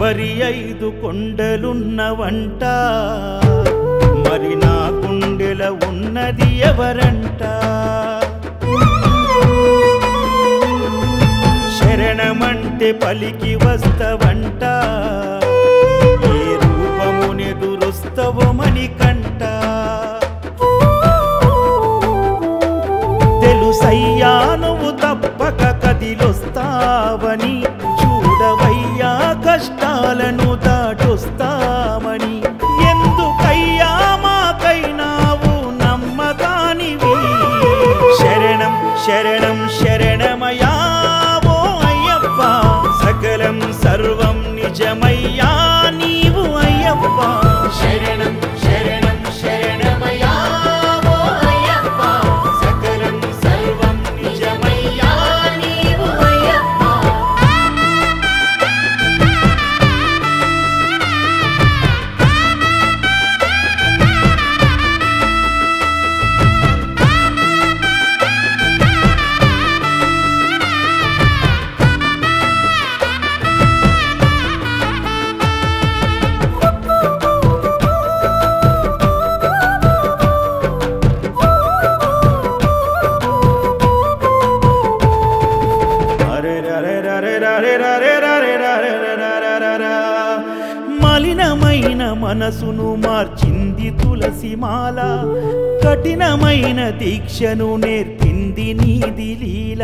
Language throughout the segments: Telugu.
ఎవరి 5 కొండలున్నవంట మరి నా గుండెల ఉన్నది ఎవరంట శరణమంటే పలికి వస్తవంట ఏ రూపమునెదురుస్తవో మణికంఠ తెలుసయ్యా నువ్వు తప్పక కదిలొస్తావని చూడవయ్యా కష్టాలను దాటొస్తామని ఎందుకయ్యా మాకైనావు నమ్మకానివి శరణం శరణం శరణమయ్యా ఓ అయ్యప్ప సకలం సర్వం నిజమయ్యా నీవు అయ్యప్ప శరణం శరణం శరణమయ్యా ఓ అయ్యప్ప సకలం సర్వం నిజమయ్యా నీవు అయ్యప్ప మలినమైన మనసును మార్చింది తులసిమాల కఠినమైన దీక్షను నేర్పింది నీది లీల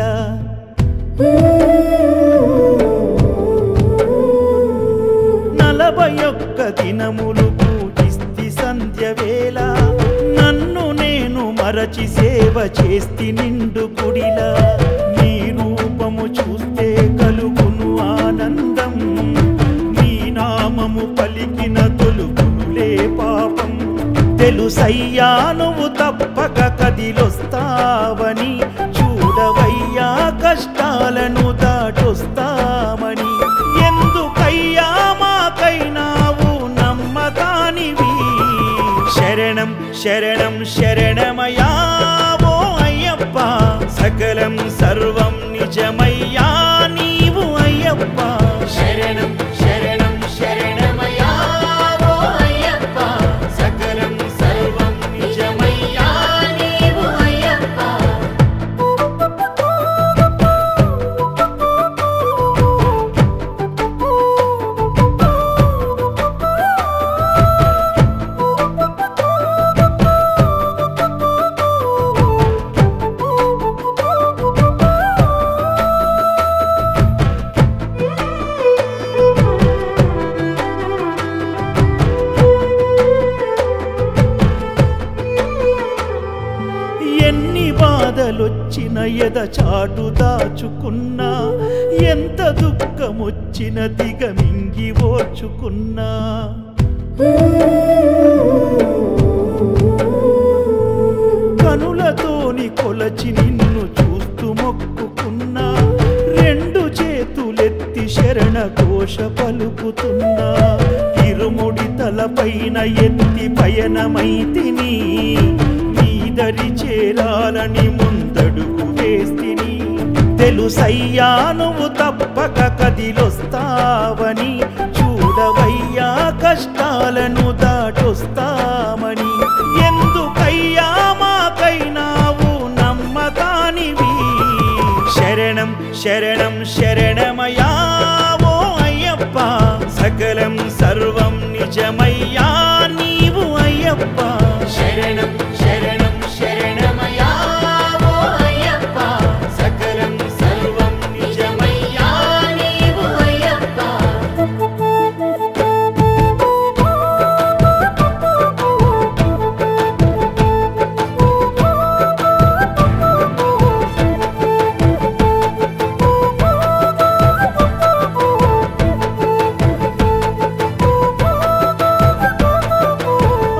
41 దినములు పూజిస్తి సంధ్య వేళ నన్ను నేను మరచి సేవ చేస్తి నిండు కుడిలా నీ రూపము చూస్తే కలుగును ఆనందం నీ నామము పలికిన తొలుగునులే పాపం తెలుసయ్యా నువ్వు తప్పక కదిలొస్తావని చూడవయ్యా కష్టాలను దాటొస్తామని ఎందుకయ్యా మాకైనావు నమ్మకానివి శరణం శరణం శరణమయ్యా ఓ అయ్యప్ప సకలం సర్వం నిజమయ్యా నీవు అయ్యప్ప శరణం శరణం శరణమయ్యా ఓ అయ్యప్ప సకలం సర్వం నిజమయ్యా నీవు అయ్యప్ప ఎన్ని బాధలొచ్చిన ఎద చాటు దాచుకున్నా ఎంత దుఃఖమొచ్చిన దిగమింగి ఓర్చుకున్నా కనులతోని కొలచి నిన్ను చూస్తూ మొక్కుకున్నా 2 చేతులెత్తి శరణ ఘోష పలుకుతున్నా ఇరుముడి తలపైన ఎత్తి పయనమైతిని దరి చేరాలని ముందడుగు వేస్తిని తెలుసయ్యా నువ్వు తప్పక కదిలొస్తావని చూడవయ్యా కష్టాలను దాటొస్తామని ఎందుకయ్యా మాకైనావు నమ్మకానివి శరణం శరణం శరణమయ్యా ఓ అయ్యప్ప సకలం సర్వం నిజమయ్యా నీవు అయ్యప్ప శరణం శరణం శరణమయ్యా ఓ అయ్యప్ప సకలం సర్వం నిజమయ్యా నీవు అయ్యప్ప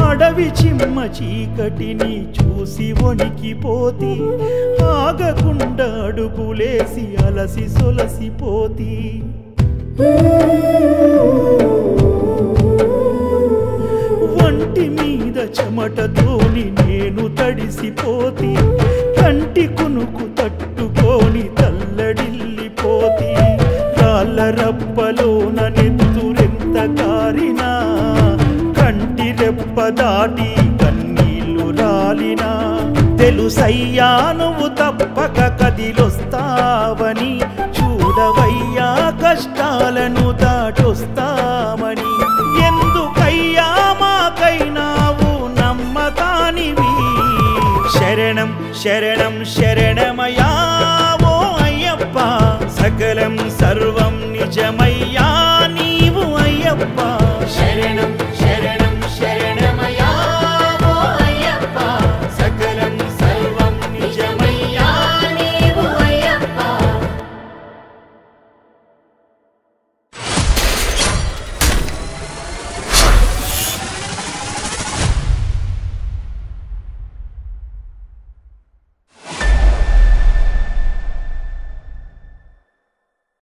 అడవి చిమ్మ చీకటిని చూసి వణికిపోతి ఆగకుండా అడుగులేసి అలసి సొలసిపోతి వంటి మీద చెమటతోని నేను తడిసిపోతి కంటి కునుకు తట్టుకొని తల్లడిల్లిపోతి రాళ్ళ రప్పలోన నెత్తురెంత తెలుసయ్యా నువ్వు తప్పక కదిలొస్తావని, చూడవయ్యా కష్టాలను దాటొస్తామని. ఎందుకయ్యా మాకైనావు నమ్మకానివి, శరణం శరణం శరణమయ్యా ఓ అయ్యప్ప. సకలం సర్వం నిజమయ్యా నీవు అయ్యప్ప.